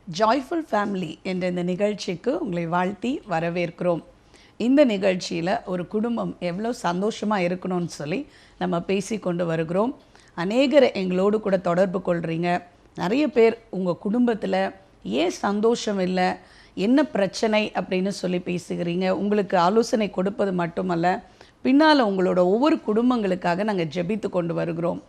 Joyful family என்ற இந்த நிகழ்ச்சிக்கு உங்களை வாழ்த்தி வரவேற்கிறோம். இந்த நிகழ்ச்சியில் ஒரு குடும்பம் எவ்வளோ சந்தோஷமாக இருக்கணும்னு சொல்லி நம்ம பேசி கொண்டு வருகிறோம். அநேகர் எங்களோடு கூட தொடர்பு கொள்கிறீங்க. நிறைய பேர் உங்கள் குடும்பத்தில் ஏன் சந்தோஷம் இல்லை, என்ன பிரச்சனை அப்படின்னு சொல்லி பேசுகிறீங்க. உங்களுக்கு ஆலோசனை கொடுப்பது மட்டுமல்ல, பின்னால் உங்களோட ஒவ்வொரு குடும்பங்களுக்காக நாங்கள் ஜெபித்து கொண்டு வருகிறோம்.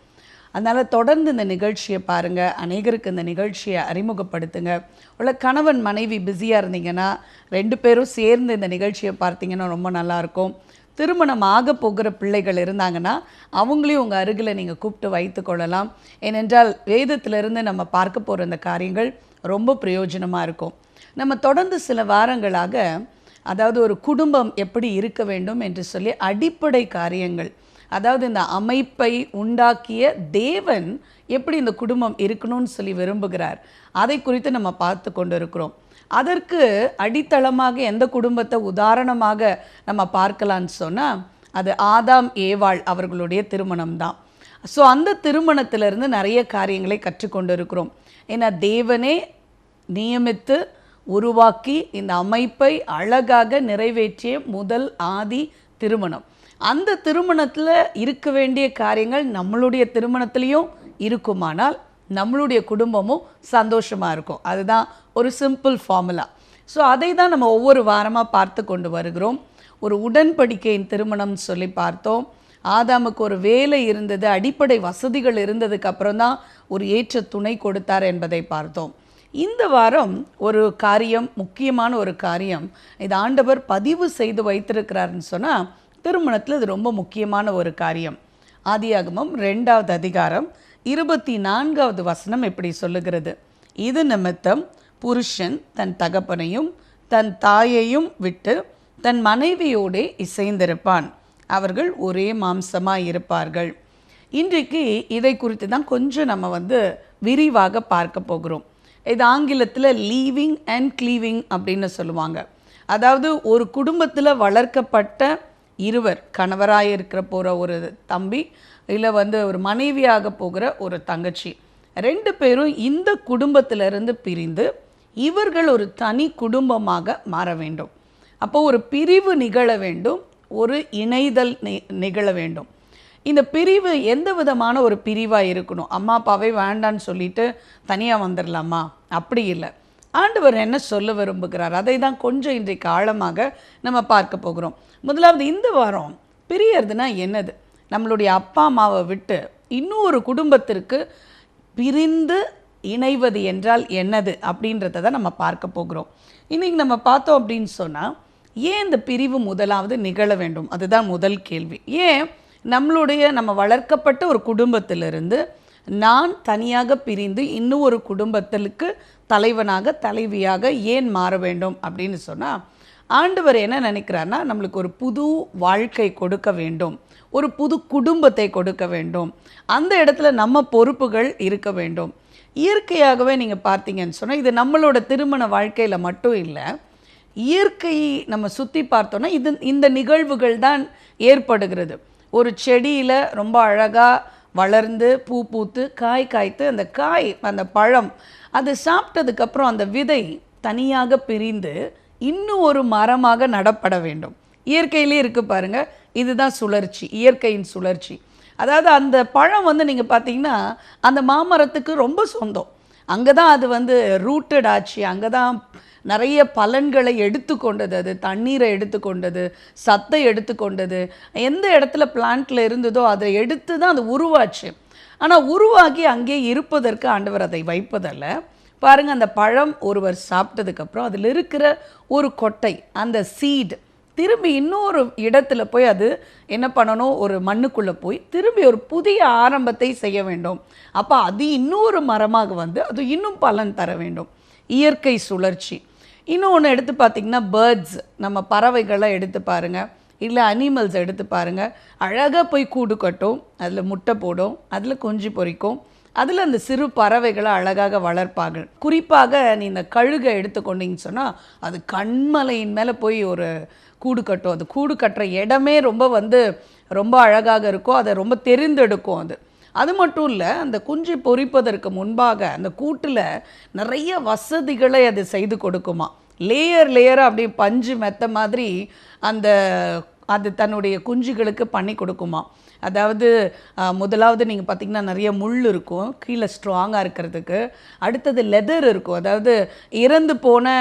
அதனால் தொடர்ந்து இந்த நிகழ்ச்சியை பாருங்கள், அநேகருக்கு இந்த நிகழ்ச்சியை அறிமுகப்படுத்துங்க. உள்ள கணவன் மனைவி பிஸியாக இருந்தீங்கன்னா 2 பேரும் சேர்ந்து இந்த நிகழ்ச்சியை பார்த்தீங்கன்னா ரொம்ப நல்லாயிருக்கும். திருமணம் ஆக போகிற பிள்ளைகள் இருந்தாங்கன்னா அவங்களையும் உங்கள் அருகில் நீங்கள் கூப்பிட்டு வைத்து கொள்ளலாம். ஏனென்றால் வேதத்திலிருந்து நம்ம பார்க்க போகிற இந்த காரியங்கள் ரொம்ப பிரயோஜனமாக இருக்கும். நம்ம தொடர்ந்து சில வாரங்களாக அதாவது ஒரு குடும்பம் எப்படி இருக்க வேண்டும் என்று சொல்லி அடிப்படை காரியங்கள், அதாவது இந்த அமைப்பை உண்டாக்கிய தேவன் எப்படி இந்த குடும்பம் இருக்கணும்னு சொல்லி விரும்புகிறார், அதை குறித்து நம்ம பார்த்து கொண்டு இருக்கிறோம். அதற்கு அடித்தளமாக எந்த குடும்பத்தை உதாரணமாக நம்ம பார்க்கலான்னு சொன்னால் அது ஆதாம் ஏவாள் அவர்களுடைய திருமணம் தான். ஸோ அந்த திருமணத்திலிருந்து நிறைய காரியங்களை கற்றுக்கொண்டு இருக்கிறோம். ஏன்னா தேவனே நியமித்து உருவாக்கி இந்த அமைப்பை அழகாக நிறைவேற்றிய முதல் ஆதி திருமணம். அந்த திருமணத்தில் இருக்க வேண்டிய காரியங்கள் நம்மளுடைய திருமணத்திலையும் இருக்குமானால் நம்மளுடைய குடும்பமும் சந்தோஷமாக இருக்கும். அதுதான் ஒரு சிம்பிள் ஃபார்முலா. ஸோ அதை தான் நம்ம ஒவ்வொரு வாரமாக பார்த்து கொண்டு வருகிறோம். ஒரு உடன்படிக்கையின் திருமணம்னு சொல்லி பார்த்தோம். ஆதாமுக்கு ஒரு வேலை இருந்தது, அடிப்படை வசதிகள் இருந்ததுக்கு அப்புறம் தான் ஒரு ஏற்ற துணை கொடுத்தார் என்பதை பார்த்தோம். இந்த வாரம் ஒரு காரியம், முக்கியமான ஒரு காரியம், இது ஆண்டவர் பதிவு செய்து வைத்திருக்கிறாருன்னு சொன்னால் திருமணத்தில் இது ரொம்ப முக்கியமான ஒரு காரியம். ஆதியாகமம் 2வது அதிகாரம் 24வது வசனம் இப்படி சொல்லுகிறது: இது நிமித்தம் புருஷன் தன் தகப்பனையும் தன் தாயையும் விட்டு தன் மனைவியோடே இசைந்திருப்பான், அவர்கள் ஒரே மாம்சமாக இருப்பார்கள். இன்றைக்கு இதை குறித்து தான் கொஞ்சம் நம்ம விரிவாக பார்க்க போகிறோம். இது ஆங்கிலத்தில் லீவிங் அண்ட் க்ளீவிங் அப்படின்னு சொல்லுவாங்க. அதாவது ஒரு குடும்பத்தில் வளர்க்கப்பட்ட இருவர், கணவராக இருக்கிற போகிற ஒரு தம்பி, இல்லை ஒரு மனைவியாக போகிற ஒரு தங்கச்சி, 2 பேரும் இந்த குடும்பத்திலிருந்து பிரிந்து இவர்கள் ஒரு தனி குடும்பமாக மாற வேண்டும். அப்போ ஒரு பிரிவு நிகழ வேண்டும், ஒரு இணைதல் நிகழ வேண்டும். இந்த பிரிவு எந்த விதமான ஒரு பிரிவாக இருக்கணும்? அம்மா அப்பாவே வேண்டான்னு சொல்லிட்டு தனியாக வந்துடலாமா? அப்படி இல்லை. ஆண்டவர் என்ன சொல்ல விரும்புகிறார், அதை தான் கொஞ்சம் இன்றைக்கு ஆழமாக நம்ம பார்க்க போகிறோம். முதலாவது, இந்த வாரம் பிரியறதுனா என்னது, நம்மளுடைய அப்பா அம்மாவை விட்டு இன்னொரு குடும்பத்திற்கு பிரிந்து இணைவது என்றால் என்னது அப்படின்றத தான் நம்ம பார்க்க போகிறோம். இன்றைக்கி நம்ம பார்த்தோம் அப்படின்னு சொன்னால், ஏன் இந்த பிரிவு முதலாவது நிகழ வேண்டும்? அதுதான் முதல் கேள்வி. ஏன் நம்ம வளர்க்கப்பட்ட ஒரு குடும்பத்திலிருந்து நான் தனியாக பிரிந்து இன்னும் ஒரு குடும்பத்திற்கு தலைவனாக தலைவியாக ஏன் மாற வேண்டும் அப்படின்னு சொன்னால், ஆண்டவர் என்ன நினைக்கிறார்னா, நம்மளுக்கு ஒரு புது வாழ்க்கை கொடுக்க வேண்டும், ஒரு புது குடும்பத்தை கொடுக்க வேண்டும், அந்த இடத்துல நம்ம பொறுப்புகள் இருக்க வேண்டும். இயற்கையாகவே நீங்கள் பார்த்தீங்கன்னு சொன்னால், இது நம்மளோட திருமண வாழ்க்கையில் மட்டும் இல்லை, இயற்கையை நம்ம சுற்றி பார்த்தோன்னா இந்த நிகழ்வுகள் தான் ஏற்படுகிறது. ஒரு செடியில் ரொம்ப அழகாக வளர்ந்து பூ பூத்து காய் காய்த்து அந்த காய், அந்த பழம், அது சாப்பிட்டதுக்கப்புறம் அந்த விதை தனியாக பிரிந்து இன்னும் ஒரு மரமாக நடப்பட வேண்டும். இயற்கையிலே இருக்குது பாருங்கள், இதுதான் சுழற்சி, இயற்கையின் சுழற்சி. அதாவது அந்த பழம் நீங்கள் பார்த்தீங்கன்னா அந்த மாமரத்துக்கு ரொம்ப சொந்தம். அங்கே தான் அது ரூட்டட் ஆச்சு, அங்கே தான் நிறைய பலன்களை எடுத்துக்கொண்டது, அது தண்ணீரை எடுத்துக்கொண்டது, சத்தை எடுத்துக்கொண்டது. எந்த இடத்துல பிளான்ட்டில் இருந்ததோ அதை எடுத்து தான் அது உருவாச்சு. ஆனால் உருவாகி அங்கே இருப்பதற்கு ஆண்டவர் அதை வைப்பதல்ல. பாருங்கள், அந்த பழம் ஒருவர் சாப்பிட்டதுக்கப்புறம் அதில் இருக்கிற ஒரு கொட்டை, அந்த சீட் திரும்பி இன்னொரு இடத்துல போய் அது என்ன பண்ணணும், ஒரு மண்ணுக்குள்ளே போய் திரும்பி ஒரு புதிய ஆரம்பத்தை செய்ய வேண்டும். அப்போ அது இன்னொரு மரமாக அது இன்னும் பலன் தர வேண்டும். இயற்கை சுழற்சி. இன்னொன்று எடுத்து பார்த்திங்கன்னா பேர்ட்ஸ், நம்ம பறவைகளை எடுத்து பாருங்கள், இல்லை அனிமல்ஸ் எடுத்து பாருங்கள். அழகாக போய் கூடு கட்டும், அதில் முட்டை போடும், அதில் குஞ்சு பொரிக்கும், அதில் அந்த சிறு பறவைகளை அழகாக வளர்ப்பார்கள். குறிப்பாக நீ இந்த கழுகை எடுத்துக்கொண்டீங்கன்னு சொன்னால், அது கண்மலையின் மேலே போய் ஒரு கூடு கட்டும். அது கூடு கட்டுற இடமே ரொம்ப ரொம்ப அழகாக இருக்கும், அதை ரொம்ப தெரிந்தெடுக்கும். அது மட்டும் இல்லை, அந்த குஞ்சு பொரிப்பதற்கு முன்பாக அந்த கூட்டில் நிறைய வசதிகளை அது செய்து கொடுக்குமா. லேயர் லேயராக அப்படியே பஞ்சு மெத்த மாதிரி அந்த அது தன்னுடைய குஞ்சுகளுக்கு பண்ணி கொடுக்குமா. அதாவது முதலாவது நீங்கள் பார்த்திங்கன்னா நிறைய முள் இருக்கும் கீழே ஸ்ட்ராங்காக இருக்கிறதுக்கு. அடுத்தது லெதர் இருக்கும், அதாவது இறந்து போன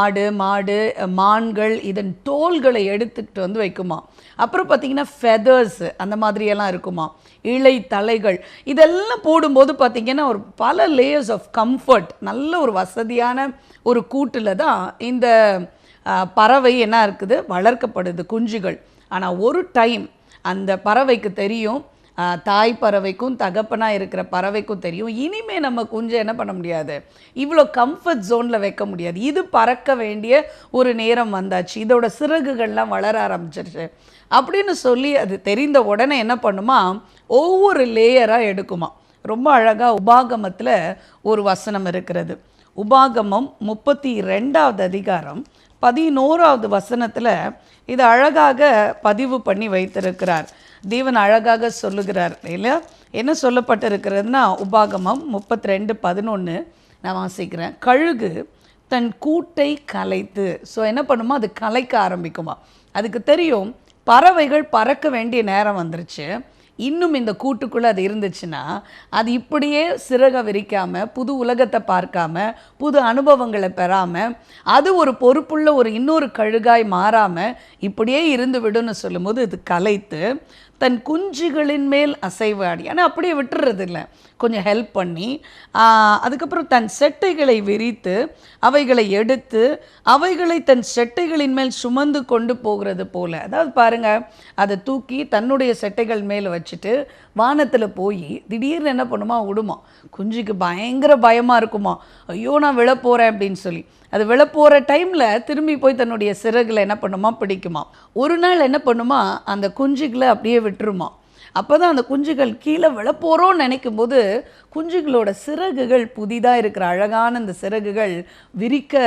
ஆடு மாடு மான்கள் இதன் தோள்களை எடுத்துக்கிட்டு வந்து வைக்குமா. அப்புறம் பார்த்திங்கன்னா ஃபெதர்ஸ் அந்த மாதிரியெல்லாம் இருக்குமா, இலை தலைகள் இதெல்லாம் போடும்போது பார்த்திங்கன்னா ஒரு பல லேயர்ஸ் ஆஃப் கம்ஃபர்ட், நல்ல ஒரு வசதியான ஒரு கூட்டில் தான் இந்த பறவை என்ன இருக்குது வளர்க்கப்படுது குஞ்சுகள். ஆனால் ஒரு டைம் அந்த பறவைக்கு தெரியும், தாய் பறவைக்கும் தகப்பனாக இருக்கிற பறவைக்கும் தெரியும், இனிமே நம்ம குஞ்சு என்ன பண்ண முடியாது, இவ்வளோ கம்ஃபர்ட் ஜோனில் வைக்க முடியாது, இது பறக்க வேண்டிய ஒரு நேரம் வந்தாச்சு, இதோட சிறகுகள்லாம் வளர ஆரம்பிச்சிருச்சு அப்படின்னு சொல்லி அது தெரிந்த உடனே என்ன பண்ணுமா, ஒவ்வொரு லேயராக எடுக்குமா. ரொம்ப அழகாக உபாகமத்தில் ஒரு வசனம் இருக்கிறது. உபாகமம் 32வது அதிகாரம் 11வது வசனத்தில் இது அழகாக பதிவு பண்ணி வைத்திருக்கிறார். தேவன் அழகாக சொல்லுகிறார் இல்லையா. என்ன சொல்லப்பட்டிருக்கிறதுனா, உபாகமம் 32:11 நான் வாசிக்கிறேன். கழுகு தன் கூட்டை கலைத்து, ஸோ என்ன பண்ணுமா, அது கலைக்க ஆரம்பிக்குமா. அதுக்கு தெரியும் பறவைகள் பறக்க வேண்டிய நேரம் வந்துருச்சு, இன்னும் இந்த கூட்டுக்குள்ளே அது இருந்துச்சுன்னா அது இப்படியே சிறகை விரிக்காமல் புது உலகத்தை பார்க்காம புது அனுபவங்களை பெறாமல் அது ஒரு பொறுப்புள்ள ஒரு இன்னொரு கழுகாய் மாறாமல் இப்படியே இருந்து விடுன்னு சொல்லும்போது இது கலைத்து தன் குஞ்சுகளின் மேல் அசைவு ஆடி, ஆனால் அப்படியே விட்டுறது இல்லை, கொஞ்சம் ஹெல்ப் பண்ணி அதுக்கப்புறம் தன் செட்டைகளை விரித்து அவைகளை எடுத்து அவைகளை தன் செட்டைகளின் மேல் சுமந்து கொண்டு போகிறது போல். அதாவது பாருங்கள், அதை தூக்கி தன்னுடைய செட்டைகள் மேல் வச்சுட்டு வானத்தில் போய் திடீர்னு என்ன பண்ணுமா, விடுமா. குஞ்சுக்கு பயங்கர பயமாக இருக்குமா, ஐயோ நான் விழப்போகிறேன் அப்படின்னு சொல்லி. அது விழப்போகிற டைமில் திரும்பி போய் தன்னுடைய சிறகுல என்ன பண்ணுமா, பிடிக்குமா. ஒரு நாள் என்ன பண்ணுமா, அந்த குஞ்சுகளை அப்படியே விட்டுருமா. அப்போ தான் அந்த குஞ்சுகள் கீழே விழப்போகிறோன்னு நினைக்கும் போது குஞ்சுகளோட சிறகுகள் புதிதாக இருக்கிற அழகான அந்த சிறகுகள் விரிக்க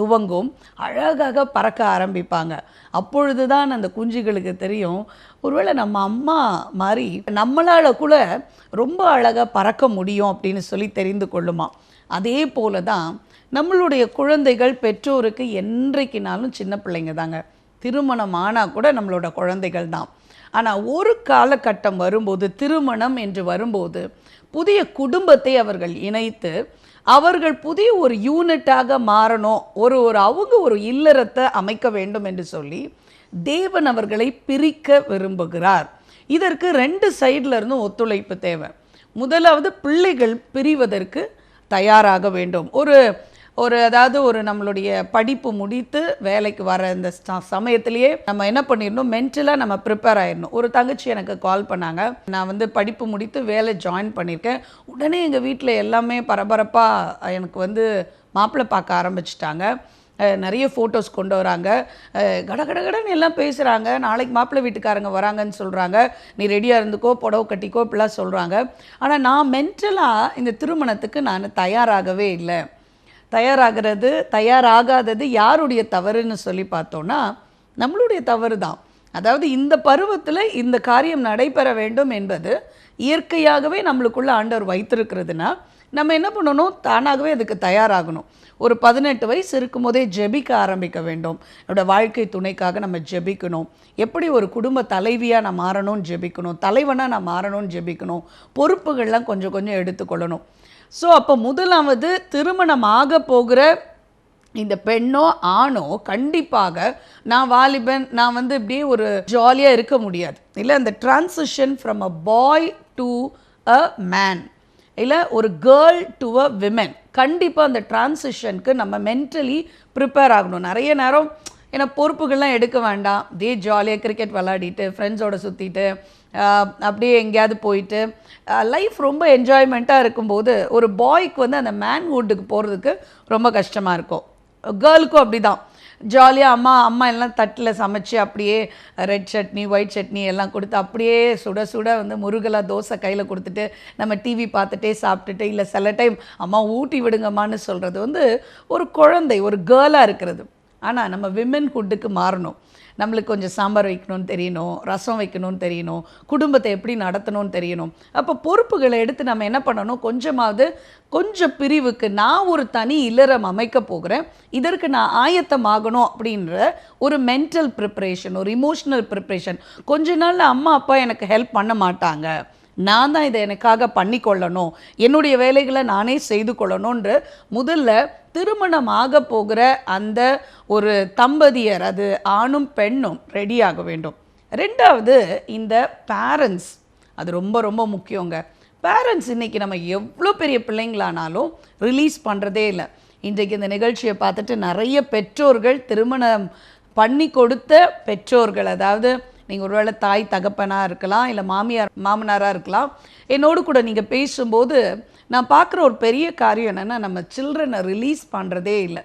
துவங்கும், அழகாக பறக்க ஆரம்பிப்பாங்க. அப்பொழுது தான் அந்த குஞ்சுகளுக்கு தெரியும், ஒருவேளை நம்ம அம்மா மாதிரி நம்மளால் கூட ரொம்ப அழகாக பறக்க முடியும் அப்படின்னு சொல்லி தெரிந்து கொள்ளுமா. அதே போல தான் நம்மளுடைய குழந்தைகள் பெற்றோருக்கு என்றைக்குனாலும் சின்ன பிள்ளைங்க தாங்க, திருமணம் ஆனால் கூட நம்மளோட குழந்தைகள் தான். ஆனால் ஒரு காலகட்டம் வரும்போது, திருமணம் என்று வரும்போது புதிய குடும்பத்தை அவர்கள் இணைத்து அவர்கள் புதிய ஒரு யூனிட்டாக மாறணும், அவங்க ஒரு இல்லறத்தை அமைக்க வேண்டும் என்று சொல்லி தேவன் அவர்களை பிரிக்க விரும்புகிறார். இதற்கு 2 சைடில் இருந்தும் ஒத்துழைப்பு தேவை. முதலாவது, பிள்ளைகள் பிரிவதற்கு தயாராக வேண்டும். அதாவது நம்மளுடைய படிப்பு முடித்து வேலைக்கு வர இந்த சமயத்திலேயே நம்ம என்ன பண்ணிடணும், மென்டலாக நம்ம ப்ரிப்பேர் ஆகிடணும். ஒரு தங்கச்சி எனக்கு கால் பண்ணாங்க, நான் படிப்பு முடித்து வேலை ஜாயின் பண்ணியிருக்கேன், உடனே எங்கள் வீட்டில் எல்லாமே பரபரப்பாக எனக்கு மாப்பிள்ளை பார்க்க ஆரம்பிச்சிட்டாங்க, நிறைய ஃபோட்டோஸ் கொண்டு வராங்க, கடகடகடன்னு எல்லாம் பேசுகிறாங்க, நாளைக்கு மாப்பிள்ளை வீட்டுக்காரங்க வராங்கன்னு சொல்கிறாங்க, நீ ரெடியாக இருந்துக்கோ, புடவை கட்டிக்கோ, இப்படிலாம் சொல்கிறாங்க. ஆனால் நான் மென்டலாக இந்த திருமணத்துக்கு நான் தயாராகவே இல்லை. தயாராகாதது யாருடைய தவறுன்னு சொல்லி பார்த்தோன்னா நம்மளுடைய தவறு தான். அதாவது இந்த பருவத்தில் இந்த காரியம் நடைபெற வேண்டும் என்பது இயற்கையாகவே நம்மளுக்குள்ள ஆண்டவர் வைத்திருக்கிறதுனா நம்ம என்ன பண்ணணும், தானாகவே அதுக்கு தயாராகணும். ஒரு 18 வயசு இருக்கும் போதே ஜெபிக்க ஆரம்பிக்க வேண்டும். என்னோடய வாழ்க்கை துணைக்காக நம்ம ஜெபிக்கணும். எப்படி ஒரு குடும்ப தலைவியாக நான் மாறணும்னு ஜெபிக்கணும், தலைவனாக நான் மாறணும்னு ஜெபிக்கணும், பொறுப்புகள்லாம் கொஞ்சம் கொஞ்சம் எடுத்துக்கொள்ளணும். ஸோ அப்போ முதலாவது, திருமணம் ஆக போகிற இந்த பெண்ணோ ஆணோ கண்டிப்பாக நான் வாலிபன், நான் இப்படியே ஒரு ஜாலியாக இருக்க முடியாது. இல்லை, அந்த transition from a bye to a man, இல்லை ஒரு கேர்ள் டு அ விமென், கண்டிப்பாக அந்த டிரான்சிஷனுக்கு நம்ம மென்டலி ப்ரிப்பேர் ஆகணும். நிறைய நேரம் ஏன்னா பொறுப்புகள்லாம் எடுக்க வேண்டாம், ஜாலியாக கிரிக்கெட் விளாடிட்டு ஃப்ரெண்ட்ஸோடு சுற்றிட்டு அப்படியே எங்கேயாவது போயிட்டு லைஃப் ரொம்ப என்ஜாய்மெண்ட்டாக இருக்கும்போது ஒரு பாய்க்கு அந்த மேன்ஹுட்டுக்கு போகிறதுக்கு ரொம்ப கஷ்டமாக இருக்கும். கேர்ளுக்கும் அப்படி தான், ஜாலியாக அம்மா எல்லாம் தட்டில் சமைச்சு அப்படியே ரெட் சட்னி ஒயிட் சட்னி எல்லாம் கொடுத்து அப்படியே சுட சுட முருகலாக தோசை கையில் கொடுத்துட்டு நம்ம டிவி பார்த்துட்டே சாப்பிட்டுட்டு, இல்லை சில டைம் அம்மா ஊட்டி விடுங்கம்மான்னு சொல்கிறது ஒரு குழந்தை, ஒரு கேர்ளாக இருக்கிறது. ஆனால் நம்ம விமென்ஹுட்டுக்கு மாறணும். நம்மளுக்கு கொஞ்சம் சாம்பார் வைக்கணும்னு தெரியணும், ரசம் வைக்கணும்னு தெரியணும், குடும்பத்தை எப்படி நடத்தணும்னு தெரியணும். அப்போ பொறுப்புகளை எடுத்து நம்ம என்ன பண்ணணும், கொஞ்சமாவது கொஞ்சம் பிரிவுக்கு நான் ஒரு தனி இல்லறம் அமைக்க போகிறேன், இதற்கு நான் ஆயத்தமாகணும் அப்படின்ற ஒரு மென்டல் ப்ரிப்ரேஷன், ஒரு இமோஷனல் ப்ரிப்ரேஷன். கொஞ்ச நாள் அம்மா அப்பா எனக்கு ஹெல்ப் பண்ண மாட்டாங்க, நான் தான் இதை எனக்காக பண்ணிக்கொள்ளணும், என்னுடைய வேலைகளை நானே செய்து கொள்ளணுன்ற முதல்ல திருமணம் ஆக போகிற அந்த ஒரு தம்பதியர், அது ஆணும் பெண்ணும் ரெடியாக வேண்டும். ரெண்டாவது இந்த பேரண்ட்ஸ், அது ரொம்ப ரொம்ப முக்கியங்க. பேரண்ட்ஸ் இன்றைக்கி நம்ம எவ்வளோ பெரிய பிள்ளைங்களானாலும் ரிலீஸ் பண்ணுறதே இல்லை. இன்றைக்கு இந்த நிகழ்ச்சியை பார்த்துட்டு நிறைய பெற்றோர்கள், திருமணம் பண்ணி கொடுத்த பெற்றோர்கள், அதாவது நீங்கள் ஒருவேளை தாய் தகப்பனாக இருக்கலாம், இல்லை மாமியார் மாமனாராக இருக்கலாம், என்னோடு கூட நீங்கள் பேசும்போது நான் பார்க்குற ஒரு பெரிய காரியம் என்னென்னா, நம்ம சில்ட்ரனை ரிலீஸ் பண்ணுறதே இல்லை.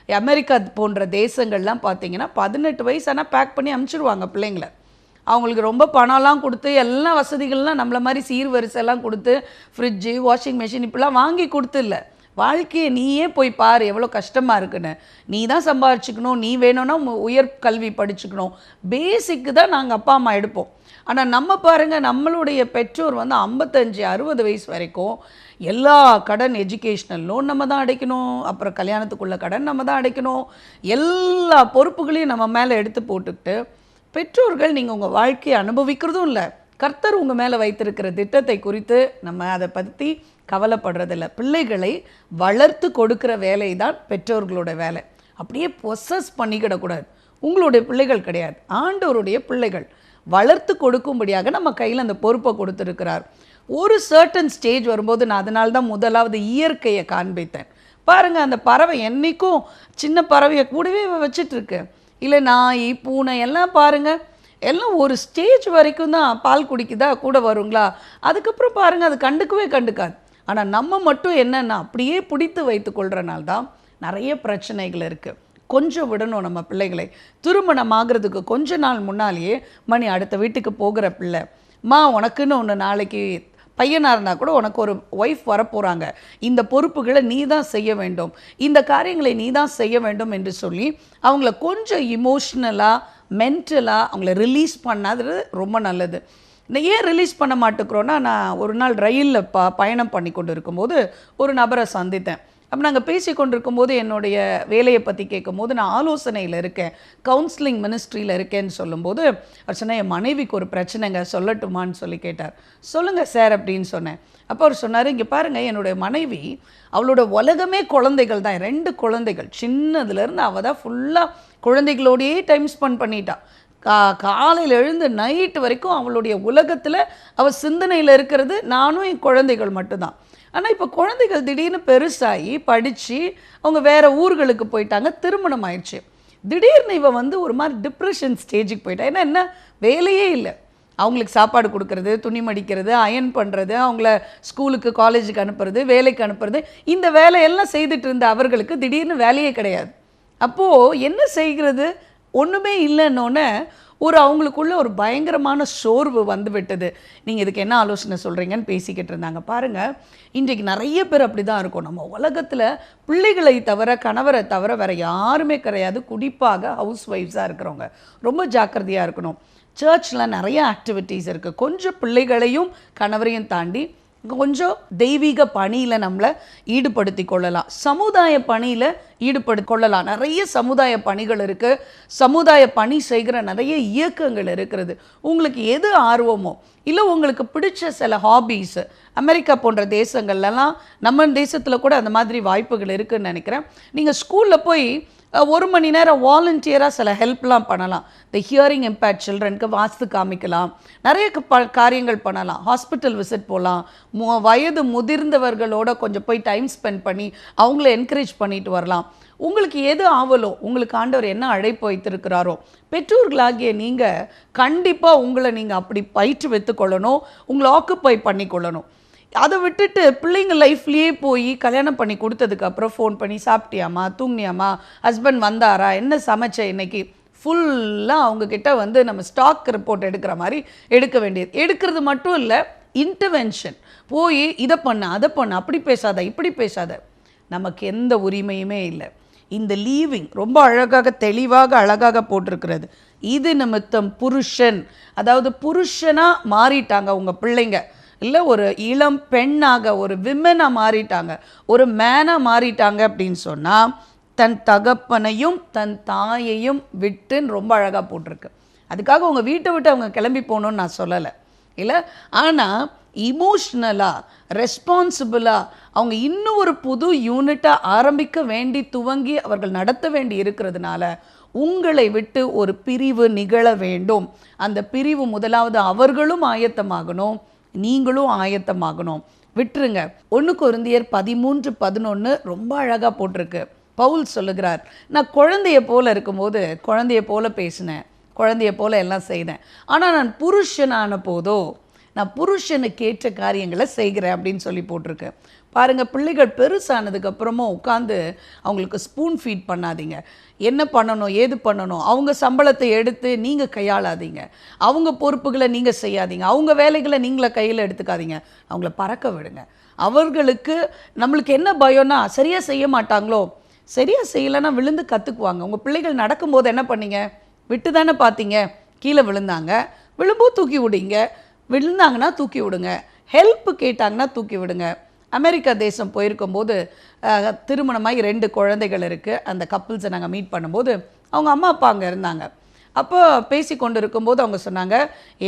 அமெரிக்கா போன்ற தேசங்கள்லாம் பார்த்தீங்கன்னா 18 வயசு ஆனால் பேக் பண்ணி அனுப்பிச்சிடுவாங்க பிள்ளைங்களை. அவங்களுக்கு ரொம்ப பணம்லாம் கொடுத்து எல்லா வசதிகள்லாம் நம்மள மாதிரி சீர்வரிசைலாம் கொடுத்து ஃப்ரிட்ஜு, வாஷிங் மிஷின் இப்படிலாம் வாங்கி கொடுத்து இல்லை. வாழ்க்கையை நீயே போய் பாரு எவ்வளோ கஷ்டமாக இருக்குன்னு. நீ தான் சம்பாரிச்சுக்கணும், நீ வேணும்னா உயர் கல்வி படிச்சுக்கணும், பேசிக்கு தான் நாங்கள் அப்பா அம்மா எடுப்போம். ஆனால் நம்ம பாருங்கள், நம்மளுடைய பெற்றோர் வந்து 55 60 வயசு வரைக்கும் எல்லா கடன், எஜுகேஷ்னல் லோன் நம்ம தான் அடைக்கணும், அப்புறம் கல்யாணத்துக்குள்ள கடன் நம்ம தான் அடைக்கணும், எல்லா பொறுப்புகளையும் நம்ம மேலே எடுத்து போட்டுக்கிட்டு பெற்றோர்கள் நீங்கள் உங்கள் வாழ்க்கையை அனுபவிக்கிறதும் இல்லை, கர்த்தர் உங்கள் மேலே வைத்திருக்கிற திட்டத்தை குறித்து நம்ம அதை பற்றி கவலைப்படுறதில்ல. பிள்ளைகளை வளர்த்து கொடுக்குற வேலை தான் பெற்றோர்களோட வேலை. அப்படியே பொசஸ் பண்ணிக்கிடக்கூடாது. உங்களுடைய பிள்ளைகள் கிடையாது, ஆண்டவருடைய பிள்ளைகள். வளர்த்து கொடுக்கும்படியாக நம்ம கையில் அந்த பொறுப்பை கொடுத்துருக்கிறார். ஒரு சர்டன் ஸ்டேஜ் வரும்போது நான் அதனால தான் முதலாவது இயற்கையை காண்பித்தேன். பாருங்கள், அந்த பறவை என்றைக்கும் சின்ன பறவையை கூடவே வச்சிட்ருக்கு. இல்லை நாய், பூனை எல்லாம் பாருங்கள், எல்லாம் ஒரு ஸ்டேஜ் வரைக்கும் தான் பால் குடிக்குதா கூட வருங்களா, அதுக்கப்புறம் பாருங்கள் அது கண்டுக்காது. ஆனால் நம்ம மட்டும் என்னென்னா அப்படியே பிடித்து வைத்து கொள்கிறனால தான் நிறைய பிரச்சனைகள் இருக்குது. கொஞ்சம் விடணும் நம்ம பிள்ளைகளை. திருமணம் ஆகிறதுக்கு கொஞ்ச நாள் முன்னாலேயே மணி அடுத்த வீட்டுக்கு போகிற பிள்ளை, உனக்குன்னு ஒன்று நாளைக்கு பையனாக இருந்தால் கூட உனக்கு ஒரு ஒய்ஃப் வரப்போகிறாங்க, இந்த பொறுப்புகளை நீ தான் செய்ய வேண்டும், இந்த காரியங்களை நீ தான் செய்ய வேண்டும் என்று சொல்லி அவங்கள கொஞ்சம் இமோஷ்னலாக மென்டலாக அவங்கள ரிலீஸ் பண்ணாது ரொம்ப நல்லது. ஏன் ரிலீஸ் பண்ண மாட்டேங்கிறோன்னா, நான் ஒரு நாள் ரயிலில் பயணம் பண்ணி கொண்டு இருக்கும்போது ஒரு நபரை சந்தித்தேன். அப்போ நாங்கள் பேசி கொண்டிருக்கும்போது என்னுடைய வேலையை பற்றி கேட்கும்போது, நான் ஆலோசனையில் இருக்கேன், கவுன்சிலிங் மினிஸ்ட்ரியில் இருக்கேன்னு சொல்லும்போது அவர் சொன்னேன், என் மனைவிக்கு ஒரு பிரச்சனைங்க சொல்லட்டுமான்னு சொல்லி கேட்டார். சொல்லுங்கள் சார் அப்படின்னு சொன்னேன். அப்போ அவர் சொன்னார், இங்கே பாருங்கள், என்னுடைய மனைவி அவளோட உலகமே குழந்தைகள் தான், 2 குழந்தைகள், சின்னதுலேருந்து அவள் தான் ஃபுல்லாக குழந்தைகளோடையே டைம் ஸ்பெண்ட் பண்ணிட்டாள். காலையில் எழுந்து நைட்டு வரைக்கும் அவளுடைய உலகத்தில் அவள் சிந்தனையில் இருக்கிறது நானும் என் குழந்தைகள் மட்டும்தான். ஆனால் இப்போ குழந்தைகள் திடீர்னு பெருசாகி படித்து அவங்க வேறு ஊர்களுக்கு போயிட்டாங்க, திருமணம் ஆயிடுச்சு. திடீர்னு இவள் வந்து ஒரு மாதிரி டிப்ரெஷன் ஸ்டேஜுக்கு போயிட்டா. ஏன்னா என்ன, வேலையே இல்லை. அவங்களுக்கு சாப்பாடு கொடுக்கறது, துணி மடிக்கிறது, அயன் பண்ணுறது, அவங்கள ஸ்கூலுக்கு காலேஜுக்கு அனுப்புறது, வேலைக்கு அனுப்புறது, இந்த வேலையெல்லாம் செய்துட்டு இருந்த அவர்களுக்கு திடீர்னு வேலையே கிடையாது. அப்போது என்ன செய்கிறது, ஒன்றுமே இல்லைன்னொன்னே அவங்களுக்குள்ள ஒரு பயங்கரமான சோர்வு வந்து விட்டது. நீங்கள் இதுக்கு என்ன ஆலோசனை சொல்கிறீங்கன்னு பேசிக்கிட்டு இருந்தாங்க. பாருங்கள், இன்றைக்கு நிறைய பேர் அப்படி தான் இருக்கும். நம்ம உலகத்தில் பிள்ளைகளை தவிர, கணவரை தவிர வேறு யாருமே கிடையாது. குறிப்பாக ஹவுஸ் ஒய்ஃப்ஸாக இருக்கிறவங்க ரொம்ப ஜாக்கிரதையாக இருக்கணும். சர்ச்சில் நிறைய ஆக்டிவிட்டீஸ் இருக்குது. கொஞ்சம் பிள்ளைகளையும் கணவரையும் தாண்டி கொஞ்சம் தெய்வீக பணியில் நம்மளை ஈடுபடுத்தி கொள்ளலாம், சமுதாய பணியில் ஈடுபடுத்தி கொள்ளலாம். நிறைய சமுதாய பணிகள் இருக்குது, சமுதாய பணி செய்கிற நிறைய இயக்கங்கள் இருக்கிறது. உங்களுக்கு எது ஆர்வமோ, இல்லை உங்களுக்கு பிடிச்ச சில ஹாபீஸு, அமெரிக்கா போன்ற தேசங்கள்லாம், நம்ம தேசத்தில் கூட அந்த மாதிரி வாய்ப்புகள் இருக்குதுன்னு நினைக்கிறேன். நீங்கள் ஸ்கூலில் போய் 1 மணி நேரம் வாலண்டியராக சில ஹெல்ப்லாம் பண்ணலாம். இந்த ஹியரிங் இம்பேர்ட் சில்ட்ரனுக்கு வாஸ்து காமிக்கலாம், நிறைய காரியங்கள் பண்ணலாம். ஹாஸ்பிட்டல் விசிட் போகலாம், வயது முதிர்ந்தவர்களோட கொஞ்சம் போய் டைம் ஸ்பெண்ட் பண்ணி அவங்கள என்கரேஜ் பண்ணிட்டு வரலாம். உங்களுக்கு எது ஆவலோ, உங்களுக்கு ஆண்டவர் என்ன அழைப்பு வைத்திருக்கிறாரோ, பெற்றோர்களாகிய நீங்கள் கண்டிப்பாக உங்களை நீங்கள் அப்படி பயிற்றுவித்து கொள்ளணும், உங்களை ஆக்குப்பை பண்ணி கொள்ளணும். அதை விட்டுட்டு பிள்ளைங்க லைஃப்லேயே போய் கல்யாணம் பண்ணி கொடுத்ததுக்கப்புறம் ஃபோன் பண்ணி சாப்பிட்டியாம்மா, தூங்கினியாம்மா, ஹஸ்பண்ட் வந்தாரா, என்ன சமைச்ச இன்னைக்கு, ஃபுல்லாக அவங்கக்கிட்ட வந்து நம்ம ஸ்டாக் ரிப்போர்ட் எடுக்கிற மாதிரி எடுக்க வேண்டியது. எடுக்கிறது மட்டும் இல்லை, இன்டர்வென்ஷன் போய் இதை பண்ண அதை பண்ண, அப்படி பேசாத இப்படி பேசாத. நமக்கு எந்த உரிமையுமே இல்லை. இந்த லீவிங் ரொம்ப அழகாக தெளிவாக அழகாக போட்டிருக்கிறது. இது நிமித்தம் புருஷன், அதாவது புருஷனாக மாறிட்டாங்க உங்கள் பிள்ளைங்க, இல்லை ஒரு இளம் பெண்ணாக ஒரு விமனாக மாறிட்டாங்க, ஒரு மேனாக மாறிட்டாங்க அப்படின்னு சொன்னால் தன் தகப்பனையும் தன் தாயையும் விட்டுன்னு ரொம்ப அழகாக போட்டிருக்கு. அதுக்காக உங்கள் வீட்டை விட்டு அவங்க கிளம்பி போகணுன்னு நான் சொல்லலை, இல்லை. ஆனால் இமோஷ்னலாக ரெஸ்பான்சிபிளாக அவங்க இன்னும் ஒரு புது யூனிட்டாக ஆரம்பிக்க வேண்டி துவங்கி அவர்கள் நடத்த வேண்டி இருக்கிறதுனால உங்களை விட்டு ஒரு பிரிவு நிகழ வேண்டும். அந்த பிரிவு முதலாவது அவர்களும் ஆயத்தமாகணும், நீங்களும் ஆயத்தமாகணும். விட்டுருங்க. 1 கொரிந்தியர் 13:11 ரொம்ப அழகாக போட்டிருக்கு. பவுல் சொல்லுகிறார், நான் குழந்தைய போல இருக்கும்போது குழந்தைய போல பேசினேன், குழந்தைய போல எல்லாம் செய்தேன். ஆனால் நான் புருஷனான போதோ நான் புருஷனுக்கு ஏற்ற காரியங்களை செய்கிறேன் அப்படின்னு சொல்லி போட்டிருக்கு. பாருங்கள், பிள்ளைகள் பெருசானதுக்கப்புறமும் உட்காந்து அவங்களுக்கு ஸ்பூன் ஃபீட் பண்ணாதீங்க. என்ன பண்ணணும் ஏது பண்ணணும் அவங்க சம்பளத்தை எடுத்து நீங்கள் கையாளாதீங்க, அவங்க பொறுப்புகளை நீங்கள் செய்யாதீங்க, அவங்க வேலைகளை நீங்களே கையில் எடுத்துக்காதீங்க. அவங்கள பறக்க விடுங்க. அவர்களுக்கு நம்மளுக்கு என்ன பயம்னா சரியாக செய்ய மாட்டாங்களோ, சரியாக செய்யலைன்னா விழுந்து கற்றுக்குவாங்க. உங்கள் பிள்ளைகள் நடக்கும்போது என்ன பண்ணீங்க? விட்டு தானே பார்த்தீங்க. கீழே விழுந்தாங்க, விழும்போது தூக்கி விடுங்க, விழுந்தாங்கன்னா தூக்கி விடுங்க, ஹெல்ப்பு கேட்டாங்கன்னா தூக்கி விடுங்க. அமெரிக்கா தேசம் போயிருக்கும்போது திருமணமாகி 2 குழந்தைகள் இருக்குது. அந்த கப்புள்ஸை நாங்கள் மீட் பண்ணும்போது அவங்க அம்மா அப்பா அங்கே இருந்தாங்க. அப்போ பேசி கொண்டு இருக்கும்போது அவங்க சொன்னாங்க,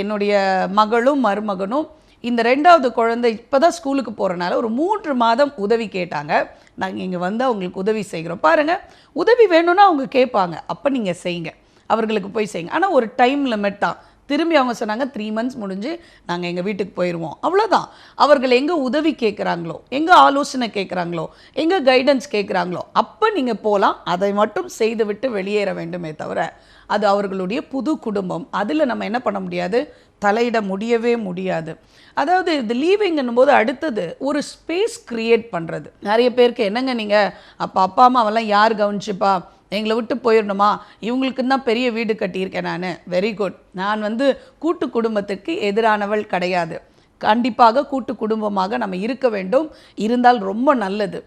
என்னுடைய மகளும் மருமகனும் இந்த 2வது குழந்தை இப்போ தான் ஸ்கூலுக்கு போகிறனால ஒரு 3 மாதம் உதவி கேட்டாங்க. நாங்கள் இங்கே வந்து அவங்களுக்கு உதவி செய்கிறோம். பாருங்கள், உதவி வேணும்னா அவங்க கேட்பாங்க, அப்போ நீங்கள் செய்யுங்க, அவர்களுக்கு போய் செய்யுங்க. ஆனால் ஒரு டைம் லிமிட் தான். திரும்பி அவங்க சொன்னாங்க 3 months முடிஞ்சு நாங்கள் எங்கள் வீட்டுக்கு போயிடுவோம், அவ்வளோதான். அவர்கள் எங்கே உதவி கேட்குறாங்களோ, எங்கே ஆலோசனை கேட்குறாங்களோ, எங்கே கைடன்ஸ் கேட்குறாங்களோ அப்போ நீங்கள் போகலாம். அதை மட்டும் செய்து விட்டு வெளியேற வேண்டுமே தவிர அது அவர்களுடைய புது குடும்பம், அதில் நம்ம என்ன பண்ண முடியாது, தலையிட முடியவே முடியாது. அதாவது இது லீவிங்கும் போது அடுத்தது ஒரு ஸ்பேஸ் க்ரியேட் பண்ணுறது. நிறைய பேருக்கு என்னங்க நீங்கள் அப்போ அப்பா அம்மாவெல்லாம் யார் கவனிச்சுப்பா, எங்களை விட்டு போயிடணுமா, இவங்களுக்கு தான் பெரிய வீடு கட்டியிருக்கேன் நான். Very good. நான் கூட்டு குடும்பத்துக்கு எதிரானவள் கிடையாது. கண்டிப்பாக கூட்டு குடும்பமாக நம்ம இருக்க வேண்டும், இருந்தால் ரொம்ப நல்லது.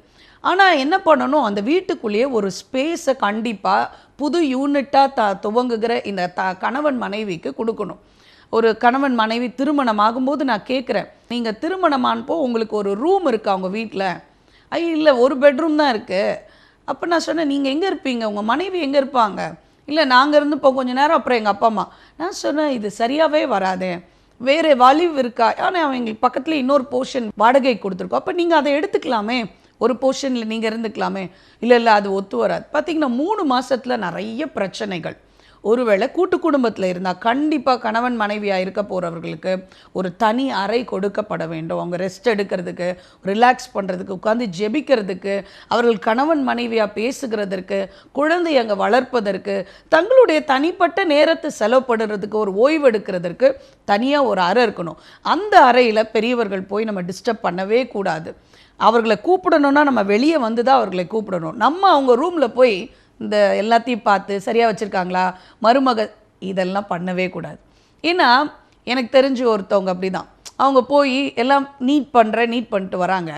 ஆனால் என்ன பண்ணணும், அந்த வீட்டுக்குள்ளேயே ஒரு ஸ்பேஸை கண்டிப்பாக புது யூனிட்டாக துவங்குகிற இந்த கணவன் மனைவிக்கு கொடுக்கணும். ஒரு கணவன் மனைவி திருமணம் ஆகும்போது நான் கேட்குறேன், நீங்கள் திருமணமானப்போ உங்களுக்கு ஒரு ரூம் இருக்கா அவங்க வீட்டில்? இல்லை, ஒரு பெட்ரூம் தான் இருக்குது. அப்போ நான் சொன்னேன், நீங்கள் எங்கே இருப்பீங்க, உங்கள் மனைவி எங்கே இருப்பாங்க? இல்லை, நாங்கள் இருந்துப்போ கொஞ்சம் நேரம், அப்புறம் எங்கள் அப்பா அம்மா. நான் சொன்னேன், இது சரியாகவே வராதே, வேறு வலிவு இருக்கா? ஆனால் அவன் எங்களுக்கு பக்கத்தில் இன்னொரு போர்ஷன் வாடகை கொடுத்துருக்கோம், அப்போ நீங்கள் அதை எடுத்துக்கலாமே, ஒரு போர்ஷனில் நீங்கள் இருந்துக்கலாமே. இல்லை அது ஒத்து வராது. பார்த்திங்கன்னா 3 மாதத்தில் நிறைய பிரச்சனைகள். ஒருவேளை கூட்டு குடும்பத்தில் இருந்தால் கண்டிப்பாக கணவன் மனைவியாக இருக்க போகிறவர்களுக்கு ஒரு தனி அறை கொடுக்கப்பட வேண்டும். அவங்க ரெஸ்ட் எடுக்கிறதுக்கு, ரிலாக்ஸ் பண்ணுறதுக்கு, உட்காந்து ஜெபிக்கிறதுக்கு, அவர்கள் கணவன் மனைவியாக பேசுகிறதற்கு, குழந்தை அங்கே வளர்ப்பதற்கு, தங்களுடைய தனிப்பட்ட நேரத்தை செலவுப்படுறதுக்கு, ஒரு ஓய்வு எடுக்கிறதுக்கு தனியாக ஒரு அறை இருக்கணும். அந்த அறையில் பெரியவர்கள் போய் நம்ம டிஸ்டர்ப் பண்ணவே கூடாது. அவர்களை கூப்பிடணுன்னா நம்ம வெளியே வந்து தான் அவர்களை கூப்பிடணும். நம்ம அவங்க ரூமில் போய் இந்த எல்லாத்தையும் பார்த்து சரியாக வச்சுருக்காங்களா, மருமக, இதெல்லாம் பண்ணவே கூடாது. ஏன்னா எனக்கு தெரிஞ்சு ஒருத்தவங்க அப்படி தான், அவங்க போய் எல்லாம் நீட் பண்ணிட்டு வராங்க.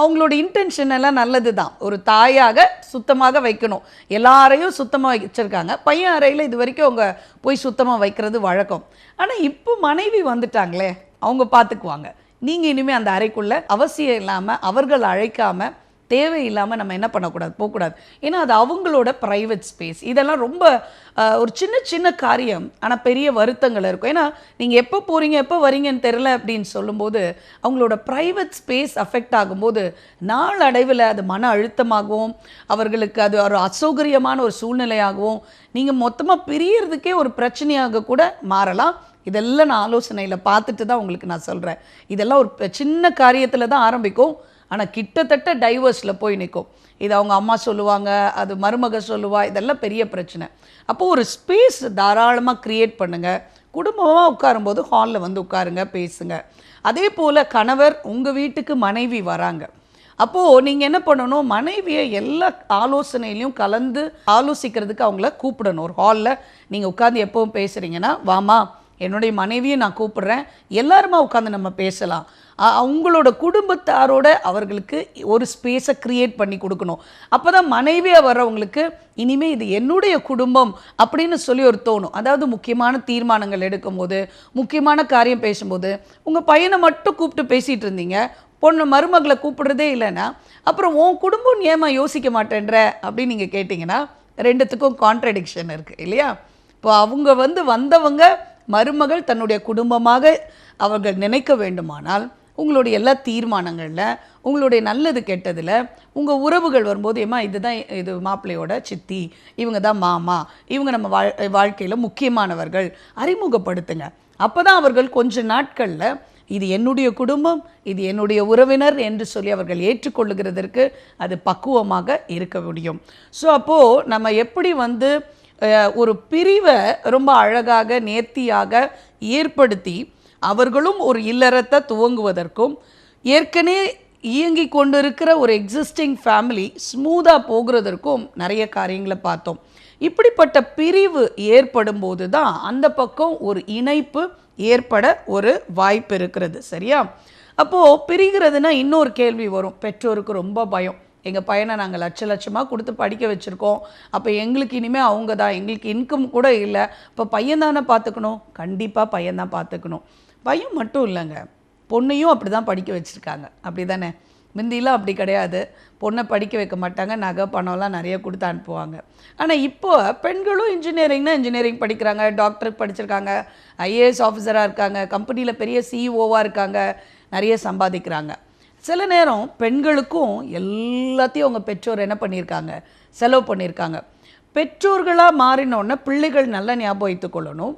அவங்களோட இன்டென்ஷன் எல்லாம் நல்லது தான், ஒரு தாயாக சுத்தமாக வைக்கணும், எல்லாரையும் சுத்தமாக வச்சுருக்காங்க. பையன் அறையில் இது வரைக்கும் அவங்க போய் சுத்தமாக வைக்கிறது வழக்கம். ஆனால் இப்போ மனைவி வந்துட்டாங்களே, அவங்க பார்த்துக்குவாங்க. நீங்கள் இனிமேல் அந்த அறைக்குள்ளே அவசியம் இல்லாமல், அவர்கள் அழைக்காமல், தேவையில்லாமல் நம்ம என்ன பண்ணக்கூடாது, போகக்கூடாது. ஏன்னா அது அவங்களோட ப்ரைவேட் ஸ்பேஸ். இதெல்லாம் ரொம்ப ஒரு சின்ன காரியம், ஆனால் பெரிய வருத்தங்கள் இருக்கும். ஏன்னா நீங்கள் எப்போ போகிறீங்க எப்போ வரீங்கன்னு தெரில அப்படின்னு சொல்லும்போது அவங்களோட ப்ரைவேட் ஸ்பேஸ் அஃபெக்ட் ஆகும்போது நாளடைவில் அது மன அழுத்தமாகவும், அவர்களுக்கு அது ஒரு அசௌகரியமான ஒரு சூழ்நிலையாகவும், நீங்கள் மொத்தமாக பிரியறதுக்கே ஒரு பிரச்சனையாக கூட மாறலாம். இதெல்லாம் நான் ஆலோசனையில் பார்த்துட்டு தான் உங்களுக்கு நான் சொல்கிறேன். இதெல்லாம் ஒரு சின்ன காரியத்தில் தான் ஆரம்பிக்கும், ஆனால் கிட்டத்தட்ட டைவர்ஸில் போய் நிற்கும். இது அவங்க அம்மா சொல்லுவாங்க, அது மருமக சொல்லுவா, இதெல்லாம் பெரிய பிரச்சனை. அப்போது ஒரு ஸ்பேஸ் தாராளமாக க்ரியேட் பண்ணுங்கள். குடும்பமாக உட்காரும்போது ஹாலில் வந்து உட்காருங்க, பேசுங்க. அதே போல் கணவர் உங்கள் வீட்டுக்கு மனைவி வராங்க, அப்போது நீங்கள் என்ன பண்ணணும், மனைவியை எல்லா ஆலோசனையிலையும் கலந்து ஆலோசிக்கிறதுக்கு அவங்கள கூப்பிடணும். ஒரு ஹாலில் நீங்கள் உட்காந்து எப்பவும் பேசுகிறீங்கன்னா, வாமா என்னுடைய மனைவியை நான் கூப்பிடுறேன், எல்லாருமா உட்காந்து நம்ம பேசலாம். அவங்களோட குடும்பத்தாரோட அவர்களுக்கு ஒரு ஸ்பேஸை க்ரியேட் பண்ணி கொடுக்கணும். அப்போ தான் மனைவியாக வர்றவங்களுக்கு இனிமேல் இது என்னுடைய குடும்பம் அப்படின்னு சொல்லி ஒரு தோணும். அதாவது முக்கியமான தீர்மானங்கள் எடுக்கும்போது, முக்கியமான காரியம் பேசும்போது, உங்கள் பையனை மட்டும் கூப்பிட்டு பேசிகிட்டு இருந்தீங்க, பொண்ணு மருமகளை கூப்பிடுறதே இல்லைன்னா, அப்புறம் உன் குடும்பம் ஏமா யோசிக்க மாட்டேன்ற அப்படின்னு நீங்கள் கேட்டிங்கன்னா, ரெண்டுத்துக்கும் கான்ட்ரடிக்ஷன் இருக்குது இல்லையா? இப்போ அவங்க வந்தவங்க மருமகள் தன்னுடைய குடும்பமாக அவர்கள் நினைக்க வேண்டுமானால், உங்களுடைய எல்லா தீர்மானங்களில், உங்களுடைய நல்லது கெட்டதில், உங்கள் உறவுகள் வரும்போது, ஏமா இதுதான் இது மாப்பிள்ளையோட சித்தி, இவங்க தான் மாமா, இவங்க நம்ம வாழ்க்கையில் முக்கியமானவர்கள், அறிமுகப்படுத்துங்க. அப்போ தான் அவர்கள் கொஞ்ச நாட்களில் இது என்னுடைய குடும்பம், இது என்னுடைய உறவினர் என்று சொல்லி அவர்கள் ஏற்றுக்கொள்ளுகிறதற்கு அது பக்குவமாக இருக்க முடியும். ஸோ அப்போது நம்ம எப்படி ஒரு பிரிவை ரொம்ப அழகாக நேர்த்தியாக ஏற்படுத்தி அவர்களும் ஒரு இல்லறத்தை துவங்குவதற்கும், ஏற்கனவே இயங்கி கொண்டிருக்கிற ஒரு எக்ஸிஸ்டிங் ஃபேமிலி ஸ்மூத்தாக போகிறதற்கும் நிறைய காரியங்களை பார்த்தோம். இப்படிப்பட்ட பிரிவு ஏற்படும் போது தான் அந்த பக்கம் ஒரு இணைப்பு ஏற்பட ஒரு வாய்ப்பு இருக்கிறது. சரியா? அப்போது பிரிகிறதுனா இன்னொரு கேள்வி வரும். பெற்றோருக்கு ரொம்ப பயம். எங்கள் பையனை நாங்கள் லட்சமாக கொடுத்து படிக்க வச்சுருக்கோம், அப்போ எங்களுக்கு இனிமேல் அவங்க தான், எங்களுக்கு இன்கம் கூட இல்லை, இப்போ பையன் தானே பார்த்துக்கணும். கண்டிப்பாக பையன் தான் பார்த்துக்கணும். பையன் மட்டும் இல்லைங்க, பொண்ணையும் அப்படி தான் படிக்க வச்சுருக்காங்க. அப்படி தானே? முந்திலாம் அப்படி கிடையாது. பொண்ணை படிக்க வைக்க மாட்டாங்க, நகை பணம்லாம் நிறைய கொடுத்து அனுப்புவாங்க. ஆனால் இப்போ பெண்களும் இன்ஜினியரிங் படிக்கிறாங்க, டாக்டருக்கு படிச்சிருக்காங்க, ஐஏஎஸ் ஆஃபீஸராக இருக்காங்க, கம்பெனியில் பெரிய சிஇஓவாக இருக்காங்க, நிறைய சம்பாதிக்கிறாங்க. சில நேரம் பெண்களுக்கும் எல்லாத்தையும் அவங்க பெற்றோர் என்ன பண்ணியிருக்காங்க, செலவு பண்ணியிருக்காங்க. பெற்றோர்களாக மாறினோடனே பிள்ளைகள் நல்லா ஞாபகம் வைத்துக் கொள்ளணும்.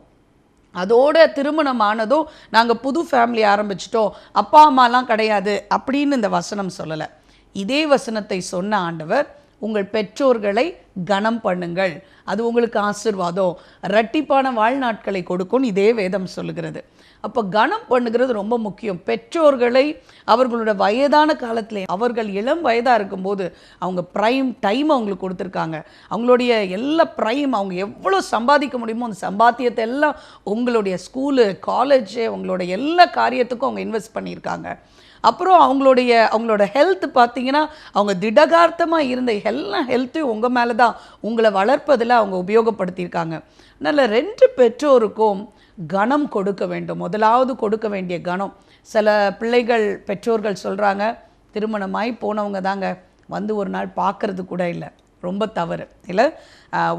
அதோட திருமணம் ஆனதும் நாங்கள் புது ஃபேமிலி ஆரம்பிச்சிட்டோம், அப்பா அம்மாலாம் கிடையாது அப்படின்னு இந்த வசனம் சொல்லலை. இதே வசனத்தை சொன்ன ஆண்டவர், உங்கள் பெற்றோர்களை கனம் பண்ணுங்கள், அது உங்களுக்கு ஆசீர்வாதம், இரட்டிப்பான வாழ்நாட்களை கொடுக்கும், இதே வேதம் சொல்லுகிறது. அப்போ கனம் பண்ணுகிறது ரொம்ப முக்கியம். பெற்றோர்களை அவர்களோட வயதான காலத்தில், அவர்கள் இளம் வயதாக இருக்கும்போது அவங்க ப்ரைம் டைம் அவங்களுக்கு கொடுத்துருக்காங்க. அவங்களுடைய எல்லா ப்ரைம், அவங்க எவ்வளோ சம்பாதிக்க முடியுமோ அந்த சம்பாத்தியத்தை எல்லாம் உங்களுடைய ஸ்கூலு, காலேஜு, உங்களோட எல்லா காரியத்துக்கும் அவங்க இன்வெஸ்ட் பண்ணியிருக்காங்க. அப்புறம் அவங்களோட ஹெல்த் பார்த்தீங்கன்னா, அவங்க திடகார்த்தமாக இருந்த எல்லா ஹெல்த்தையும் உங்கள் மேலே தான், உங்களை வளர்ப்பதில் அவங்க உபயோகப்படுத்தியிருக்காங்க. அதனால் 2 பெற்றோருக்கும் கனம் கொடுக்க வேண்டும். முதலாவது கொடுக்க வேண்டிய கனம். சில பிள்ளைகள் பெற்றோர்கள் சொல்கிறாங்க, திருமணமாய் போனவங்க தாங்க ஒரு நாள் பார்க்கறது கூட இல்லை. ரொம்ப தவறு இல்லை?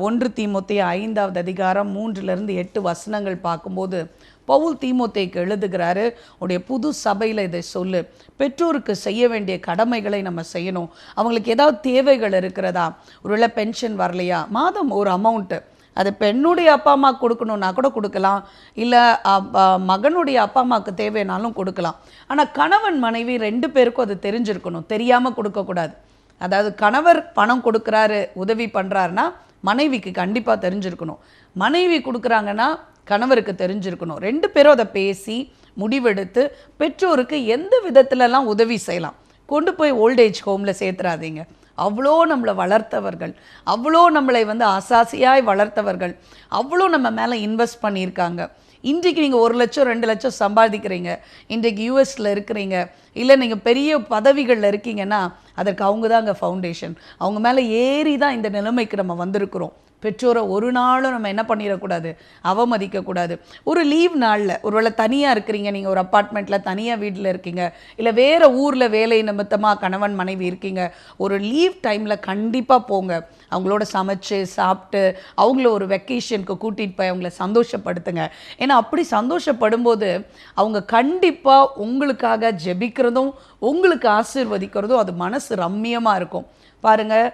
1 தீமோத்தேயு 5ஆவது அதிகாரம் 3-8 வசனங்கள் பார்க்கும்போது பவுல் தீமோத்தேயுக்கு எழுதுகிறாரு, உடைய புது சபையில் இதை சொல்லு, பெற்றோருக்கு செய்ய வேண்டிய கடமைகளை நம்ம செய்யணும். அவங்களுக்கு ஏதாவது தேவைகள் இருக்கிறதா, ஒருவேளை பென்ஷன் வரலையா, மாதம் ஒரு அமௌண்ட்டு, அது பெண்ணுடைய அப்பா அம்மாவுக்கு கொடுக்கணுன்னா கூட கொடுக்கலாம், இல்லை மகனுடைய அப்பா அம்மாவுக்கு தேவைனாலும் கொடுக்கலாம். ஆனால் கணவன் மனைவி 2 பேருக்கும் அது தெரிஞ்சிருக்கணும், தெரியாமல் கொடுக்கக்கூடாது. அதாவது கணவர் பணம் கொடுக்குறாரு, உதவி பண்ணுறாருன்னா மனைவிக்கு கண்டிப்பாக தெரிஞ்சிருக்கணும். மனைவி கொடுக்குறாங்கன்னா கணவருக்கு தெரிஞ்சிருக்கணும். 2 பேரும் அதை பேசி முடிவெடுத்து பெற்றோருக்கு எந்த விதத்துலலாம் உதவி செய்யலாம். கொண்டு போய் ஓல்டேஜ் ஹோமில் சேர்த்துறாதீங்க. அவ்வளோ நம்மளை வளர்த்தவர்கள், அவ்வளோ நம்மளை அசாசியாய் வளர்த்தவர்கள், அவ்வளோ நம்ம மேலே இன்வெஸ்ட் பண்ணியிருக்காங்க. இன்றைக்கு நீங்கள் 1 லட்சம் 2 லட்சம் சம்பாதிக்கிறீங்க, இன்றைக்கு யூஎஸில் இருக்கிறீங்க, இல்லை நீங்கள் பெரிய பதவிகளில் இருக்கீங்கன்னா அதற்கு அவங்க தான் அங்கே ஃபவுண்டேஷன். அவங்க மேலே ஏறி தான் இந்த நிலைமைக்கு நம்ம வந்திருக்கிறோம். பெற்றோரை ஒரு நாளும் நம்ம என்ன பண்ணிடக்கூடாது, அவமதிக்கக்கூடாது. ஒரு லீவ் நாளில் ஒருவேளை தனியாக இருக்கிறீங்க, நீங்கள் ஒரு அப்பார்ட்மெண்ட்டில் தனியாக வீட்டில் இருக்கீங்க, இல்லை வேறு ஊரில் வேலை நிமித்தமாக கணவன் மனைவி இருக்கீங்க, ஒரு லீவ் டைமில் கண்டிப்பாக போங்க. அவங்களோட சமைச்சு சாப்பிட்டு அவங்கள ஒரு வெக்கேஷனுக்கு கூட்டிகிட்டு போய் அவங்கள சந்தோஷப்படுத்துங்க. ஏன்னா அப்படி சந்தோஷப்படும்போது அவங்க கண்டிப்பாக உங்களுக்காக ஜெபிக்கிறதும் உங்களுக்கு ஆசீர்வதிக்கிறதும் அது மனசு ரம்மியமாக இருக்கும். பாருங்கள்,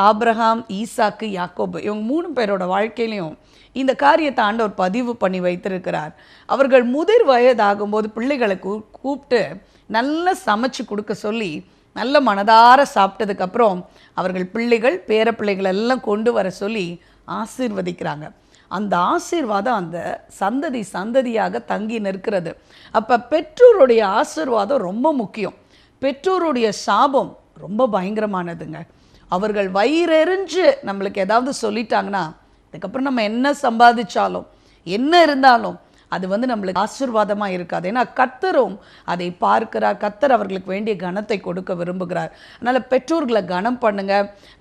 ஆபிரகாம், ஈசாக்கு, யாக்கோபு, இவங்க 3 பேரோட வாழ்க்கையிலையும் இந்த காரியத்தை ஆண்டவர் பதிவு பண்ணி வைத்திருக்கிறார். அவர்கள் முதிர் வயதாகும்போது பிள்ளைகளை கூப்பிட்டு நல்லா சமைச்சு கொடுக்க சொல்லி நல்ல மனதார சாப்பிட்டதுக்கப்புறம் அவர்கள் பிள்ளைகள் பேர பிள்ளைகள் எல்லாம் கொண்டு வர சொல்லி ஆசீர்வதிக்கிறாங்க. அந்த ஆசீர்வாதம் அந்த சந்ததியாக தங்கி நிற்கிறது. அப்போ பெற்றோருடைய ஆசீர்வாதம் ரொம்ப முக்கியம். பெற்றோருடைய சாபம் ரொம்ப பயங்கரமானதுங்க. அவர்கள் வயிறெறிஞ்சு நம்மளுக்கு ஏதாவது சொல்லிட்டாங்கன்னா, இதுக்கப்புறம் நம்ம என்ன சம்பாதிச்சாலும் என்ன இருந்தாலும் அது நம்மளுக்கு ஆசீர்வாதமாக இருக்காது. ஏன்னா கர்த்தரும் அதை பார்க்கிறார். கர்த்தர் அவர்களுக்கு வேண்டிய கனத்தை கொடுக்க விரும்புகிறார். அதனால் பெற்றோர்களை கனம் பண்ணுங்க.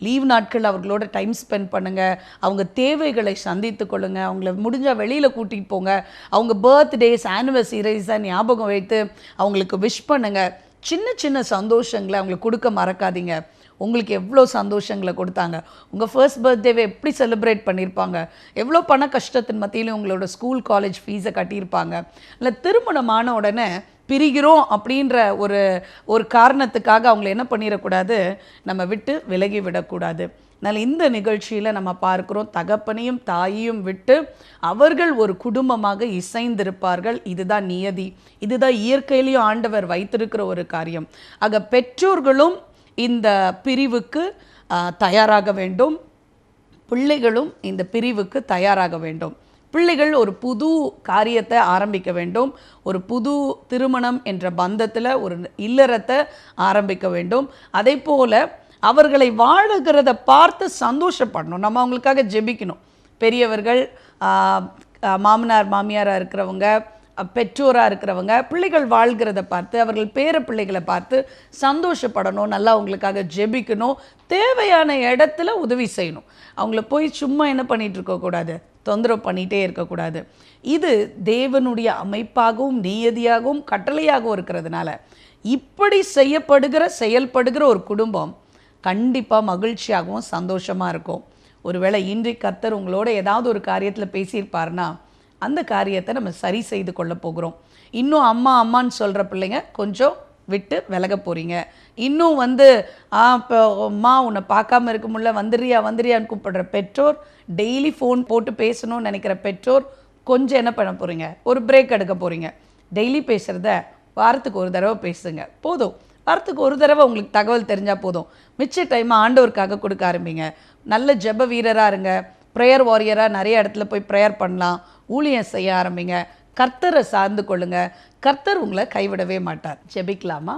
லீவ் நாட்கள் அவர்களோட டைம் ஸ்பெண்ட் பண்ணுங்க. அவங்க தேவைகளை சந்தித்து கொள்ளுங்க. அவங்கள முடிஞ்சால் வெளியில் கூட்டிகிட்டு போங்க. அவங்க பர்த்டேஸ், ஆனிவர்சரிஸை ஞாபகம் வைத்து அவங்களுக்கு விஷ் பண்ணுங்க. சின்ன சின்ன சந்தோஷங்களை அவங்களுக்கு கொடுக்க மறக்காதீங்க. உங்களுக்கு எவ்வளோ சந்தோஷங்களை கொடுத்தாங்க, உங்கள் ஃபர்ஸ்ட் பர்த்டேவை எப்படி செலிப்ரேட் பண்ணியிருப்பாங்க, எவ்வளோ பண கஷ்டத்தின் மத்தியிலும் உங்களோட ஸ்கூல் காலேஜ் ஃபீஸை கட்டியிருப்பாங்க. இல்லை திருமணமான உடனே பிரிகிறோம் அப்படின்ற ஒரு காரணத்துக்காக அவங்கள என்ன பண்ணிடக்கூடாது, நம்ம விட்டு விலகி விடக்கூடாது. அதனால் இந்த நிகழ்ச்சியில் நம்ம பார்க்குறோம், தகப்பனையும் தாயையும் விட்டு அவர்கள் ஒரு குடும்பமாக இசைந்திருப்பார்கள். இதுதான் நியதி, இதுதான் இயற்கையிலையும் ஆண்டவர் வைத்திருக்கிற ஒரு காரியம். ஆக பெற்றோர்களும் இந்த பிரிவுக்கு தயாராக வேண்டும், பிள்ளைகளும் இந்த பிரிவுக்கு தயாராக வேண்டும். பிள்ளைகள் ஒரு புது காரியத்தை ஆரம்பிக்க வேண்டும். ஒரு புது திருமணம் என்ற பந்தத்தில் ஒரு இல்லறத்தை ஆரம்பிக்க வேண்டும். அதே போல் அவர்களை வாழுகிறத பார்த்து சந்தோஷப்படணும். நம்ம அவங்களுக்காக ஜெபிக்கணும். பெரியவர்கள், மாமனார் மாமியாராக இருக்கிறவங்க, பெற்றோராக இருக்கிறவங்க பிள்ளைகள் வாழ்கிறத பார்த்து, அவர்கள் பேர பிள்ளைகளை பார்த்து சந்தோஷப்படணும். நல்லா அவங்களுக்காக ஜெபிக்கணும். தேவையான இடத்துல உதவி செய்யணும். அவங்கள போய் சும்மா என்ன பண்ணிகிட்டு இருக்கக்கூடாது, தொந்தரவு பண்ணிகிட்டே இருக்கக்கூடாது. இது தேவனுடைய அமைப்பாகவும் நியதியாகவும் கட்டளையாகவும் இருக்கிறதுனால இப்படி செயல்படுகிற ஒரு குடும்பம் கண்டிப்பாக மகிழ்ச்சியாகவும் சந்தோஷமாக இருக்கும். ஒருவேளை இன்றைக்கு கர்த்தர் உங்களோட ஏதாவது ஒரு காரியத்தில் பேசியிருப்பார்னா அந்த காரியத்தை நம்ம சரி செய்து கொள்ள போகிறோம். இன்னும் அம்மான்னு சொல்கிற பிள்ளைங்க கொஞ்சம் விட்டு விலக போகிறீங்க. இன்னும் இப்போ அம்மா உன்னை பார்க்காம இருக்க முடியல, வந்துறியான்னு கூப்பிடுற பெற்றோர், டெய்லி ஃபோன் போட்டு பேசணும்னு நினைக்கிற பெற்றோர் கொஞ்சம் என்ன பண்ண போகிறீங்க, ஒரு பிரேக் எடுக்க போகிறீங்க. டெய்லி பேசுகிறத வாரத்துக்கு ஒரு தடவை பேசுங்க போதும். வாரத்துக்கு ஒரு தடவை உங்களுக்கு தகவல் தெரிஞ்சால் போதும். மிச்ச டைம் ஆண்டவருக்காக கொடுக்க ஆரம்பிங்க. நல்ல ஜெப வீரராக இருங்க. ப்ரேயர் வாரியராக நிறைய இடத்துல போய் ப்ரேயர் பண்ணலாம். ஊழியம் செய்ய ஆரம்பிங்க. கர்த்தரை சார்ந்து கொள்ளுங்க. கர்த்தர் உங்களை கைவிடவே மாட்டார். ஜெபிக்கலாமா?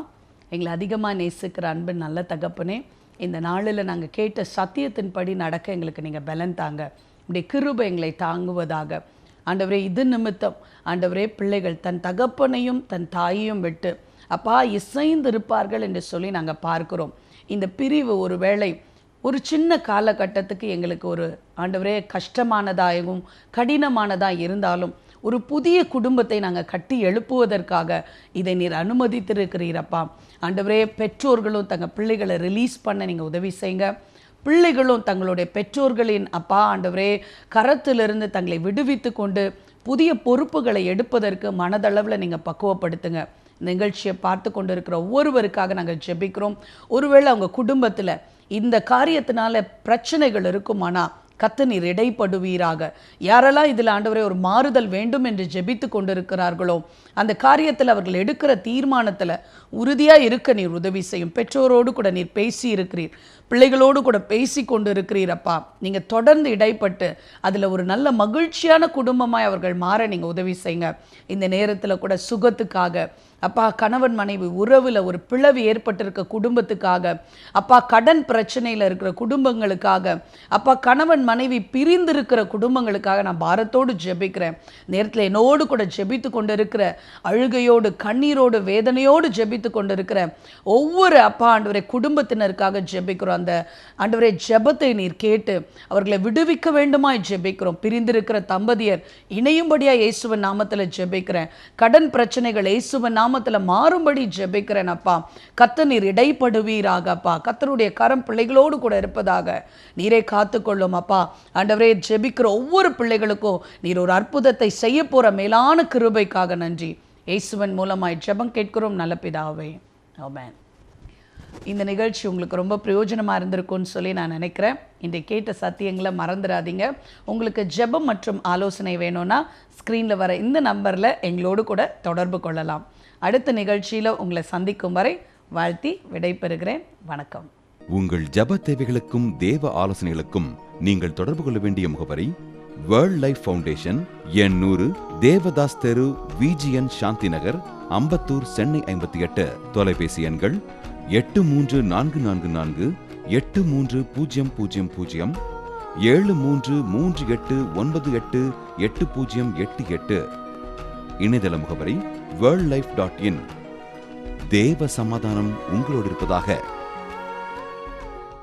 எங்களை அதிகமாக நேசிக்கிற அன்பு நல்ல தகப்பனே, இந்த நாளில் நாங்கள் கேட்ட சத்தியத்தின்படி நடக்க எங்களுக்கு நீங்கள் பலன் தாங்க. இப்படி கிருபை எங்களை தாங்குவதாக. ஆண்டவரே, இது நிமித்தம் ஆண்டவரே, பிள்ளைகள் தன் தகப்பனையும் தன் தாயையும் விட்டு அப்பா இசைந்து இருப்பார்கள் என்று சொல்லி நாங்கள் பார்க்கிறோம். இந்த பிரிவு ஒரு வேளை ஒரு சின்ன காலகட்டத்துக்கு எங்களுக்கு ஒரு ஆண்டவரே கஷ்டமானதாகவும் கடினமானதாக இருந்தாலும் ஒரு புதிய குடும்பத்தை நாங்கள் கட்டி எழுப்புவதற்காக இதை நீர் அனுமதித்திருக்கிறீரப்பா. ஆண்டவரே, பெற்றோர்களும் தங்கள் பிள்ளைகளை ரிலீஸ் பண்ண நீங்கள் உதவி செய்யுங்க. பிள்ளைகளும் தங்களுடைய பெற்றோர்களின் அப்பா ஆண்டவரே கரத்திலிருந்து தங்களை விடுவித்து கொண்டு புதிய பொறுப்புகளை எடுப்பதற்கு மனதளவில் நீங்கள் பக்குவப்படுத்துங்க. நிகழ்ச்சியை பார்த்து கொண்டு இருக்கிற ஒவ்வொருவருக்காக நாங்கள் ஜெபிக்கிறோம். ஒருவேளை அவங்க குடும்பத்தில் இந்த காரியத்தினால பிரச்சனைகள் இருக்குமானா கர்த்தர் நீர் இடைப்படுவீராக. யாரெல்லாம் இதில் ஆண்டவரே ஒரு மாறுதல் வேண்டும் என்று ஜெபித்து கொண்டிருக்கிறார்களோ அந்த காரியத்தில் அவர்கள் எடுக்கிற தீர்மானத்தில் உறுதியாக இருக்க நீர் உதவி செய்யும். பெற்றோரோடு கூட நீர் பேசி இருக்கிறீர், பிள்ளைகளோடு கூட பேசி கொண்டு இருக்கிறீரப்பா. நீங்கள் தொடர்ந்து இடைப்பட்டு அதில் ஒரு நல்ல மகிழ்ச்சியான குடும்பமாய் அவர்கள் மாற நீங்கள் உதவி செய்யுங்க. இந்த நேரத்தில் கூட சுகத்துக்காக அப்பா, கணவன் மனைவி உறவில் ஒரு பிளவு ஏற்பட்டிருக்க குடும்பத்துக்காக அப்பா, கடன் பிரச்சனையில் இருக்கிற குடும்பங்களுக்காக அப்பா, கணவன் மனைவி பிரிந்திருக்கிற குடும்பங்களுக்காக நான் பாரத்தோடு ஜெபிக்கிறேன். நேரத்தில் என்னோடு கூட ஜெபித்து கொண்டு இருக்கிற, அழுகையோடு கண்ணீரோடு வேதனையோடு ஜெபித்து கொண்டு இருக்கிற ஒவ்வொரு அப்பா ஆண்டவரே குடும்பத்தினருக்காக ஜெபிக்கிறோம். அந்த ஆண்டவரே ஜெபத்தை நீர் கேட்டு அவர்களை விடுவிக்க வேண்டுமாய் ஜெபிக்கிறோம். பிரிந்திருக்கிற தம்பதியர் இணையும்படியா இயேசுவின் நாமத்தில் ஜெபிக்கிறேன். கடன் பிரச்சனைகள் இயேசுவின் நாமத்தில் மாறும்படி ஜெபிக்கிறேன் அப்பா. கர்த்தர் நீர் இடைப்படுவீராக அப்பா. கர்த்தருடைய கரம் பிள்ளைகளோடு கூட இருப்பதாக நீரே காத்துக்கொள்ளும் அப்பா. ஆண்டவரே, ஜெபிக்கிற ஒவ்வொரு பிள்ளைகளுக்கும் நீர் ஒரு அற்புதத்தை செய்ய போற மேலான கிருபைக்காக நன்றி. இயேசுவின் மூலமாய் ஜெபம் கேட்கிறோம் நல்ல பிதாவே, ஆமென். இந்த நிகழ்ச்சி உங்களுக்கு ரொம்ப பிரயோஜனமாக இருந்திருக்கும்னு சொல்லி நான் நினைக்கிறேன். இன்றைக்கு கேட்ட சத்தியங்களை மறந்துடாதீங்க. உங்களுக்கு ஜெபம் மற்றும் ஆலோசனை வேணும்னா ஸ்க்ரீனில் வர இந்த நம்பரில் எங்களோடு கூட தொடர்பு கொள்ளலாம். அடுத்த நிகழ்ச்சியில் உங்களை சந்திக்கும் வரை வாழ்த்தி விடைபெறுகிறேன். வணக்கம். உங்கள் ஜெப தேவைகளுக்கும் தேவ ஆலோசனைகளுக்கும் நீங்கள் தொடர்பு கொள்ள வேண்டிய முகவரி வேர்ல்ட் லைஃப் ஃபவுண்டேஷன், எண் 100, தேவதாஸ் தெரு, VGN சாந்தி நகர், அம்பத்தூர், சென்னை 58. தொலைபேசி எண்கள் 8344 8300 7338988088. இணையதள முகவரி worldlife.in. தேவ சமாதானம் உங்களோடு இருப்பதாக.